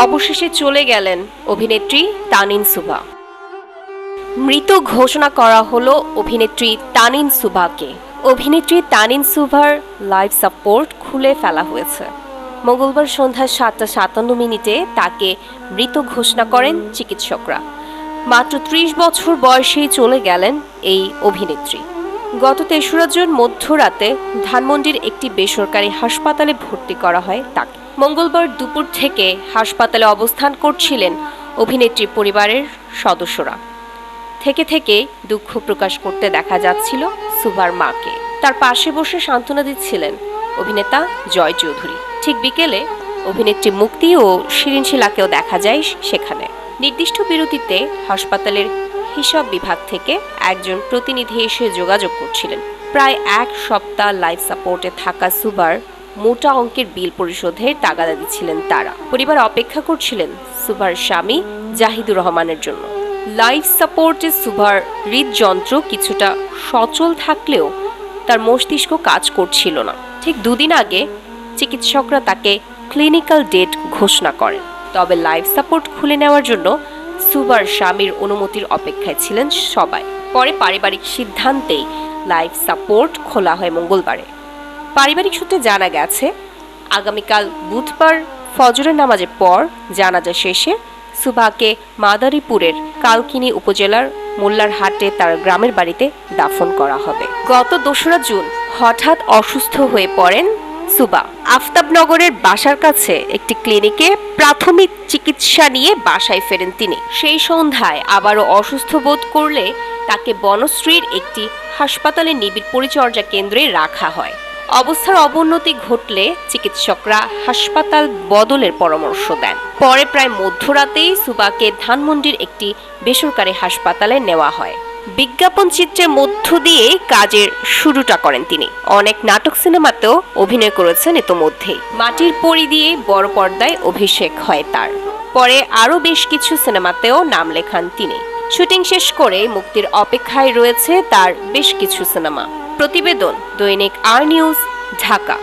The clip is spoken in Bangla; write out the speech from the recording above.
অবশেষে চলে গেলেন অভিনেত্রী তানিন সুভা। মৃত ঘোষণা করা হলো অভিনেত্রী তানিন সুভাকে। অভিনেত্রী তানিন সুভার লাইফ সাপোর্ট খুলে ফেলা হয়েছে। মঙ্গলবার সন্ধ্যা 7:57 তাকে মৃত ঘোষণা করেন চিকিৎসকরা। মাত্র 30 বছর বয়সেই চলে গেলেন এই অভিনেত্রী। গত 3রা জুন মধ্যরাতে ধানমন্ডির একটি বেসরকারি হাসপাতালে ভর্তি করা হয় তাকে। মঙ্গলবার দুপুর থেকে হাসপাতালে অবস্থান করছিলেন অভিনেত্রীর পরিবারের সদস্যরা। থেকে দুঃখ প্রকাশ করতে দেখা যাচ্ছিল সুভার মাকে। তার পাশে বসে সান্ত্বনা দিচ্ছিলেন অভিনেতা জয় চৌধুরী। ঠিক বিকেলে অভিনেত্রী মুক্তি ও শিরিন শিলাকেও দেখা যায় সেখানে। নির্দিষ্ট বিরতিতে হাসপাতালের হিসাব বিভাগ থেকে একজন প্রতিনিধি এসে যোগাযোগ করছিলেন। প্রায় 1 সপ্তাহ লাইফ সাপোর্টে থাকা সুভার মোটা অঙ্কের বিল পরিশোধের তাগাদা দিচ্ছিলেন তারা। পরিবার অপেক্ষা করছিলেন সুভার স্বামী জাহিদুর রহমানের জন্য। লাইফ সাপোর্টে সুভার হৃদযন্ত্র কিছুটা সচল থাকলেও তার মস্তিষ্ক কাজ করছিল না। ঠিক 2 দিন আগে চিকিৎসকরা তাকে ক্লিনিক্যাল ডেট ঘোষণা করেন। তবে লাইফ সাপোর্ট খুলে নেওয়ার জন্য সুভার স্বামীর অনুমতির অপেক্ষায় ছিলেন সবাই। পরে পারিবারিক সিদ্ধান্তেই লাইফ সাপোর্ট খোলা হয় মঙ্গলবারে। পারিবারিক সূত্রে জানা গেছে, আগামীকাল বুধবার ফজরের নামাজের পর জানাজা শেষে সুভাকে মাদারীপুরের কালকিনি উপজেলার মোল্লারহাটে তার গ্রামের বাড়িতে দাফন করা হবে। গত 2রা জুন হঠাৎ অসুস্থ হয়ে পড়েন সুভা। আফতাবনগরের বাসার কাছে একটি ক্লিনিকে প্রাথমিক চিকিৎসা নিয়ে বাসায় ফেরেন তিনি। সেই সন্ধ্যায় আবারও অসুস্থ বোধ করলে তাকে বনশ্রীর একটি হাসপাতালে নিবিড় পরিচর্যা কেন্দ্রে রাখা হয়। অবস্থার অবনতি ঘটলে চিকিৎসকরা হাসপাতাল বদলের পরামর্শ দেন। পরে প্রায় মধ্যরাতেই সুভাকে ধানমন্ডির একটি বেসরকারি হাসপাতালে নেওয়া হয়। বিজ্ঞাপন চিত্রের মধ্য দিয়ে কাজের শুরুটা করেন তিনি। অনেক নাটক সিনেমাতেও অভিনয় করেছেন ইতোমধ্যেই। মাটির পরি দিয়ে বড় পর্দায় অভিষেক হয় তার। পরে আরও বেশ কিছু সিনেমাতেও নাম লেখান তিনি। শুটিং শেষ করে মুক্তির অপেক্ষায় রয়েছে তার বেশ কিছু সিনেমা। প্রতিবেদন দৈনিক আর নিউজ, ঢাকা।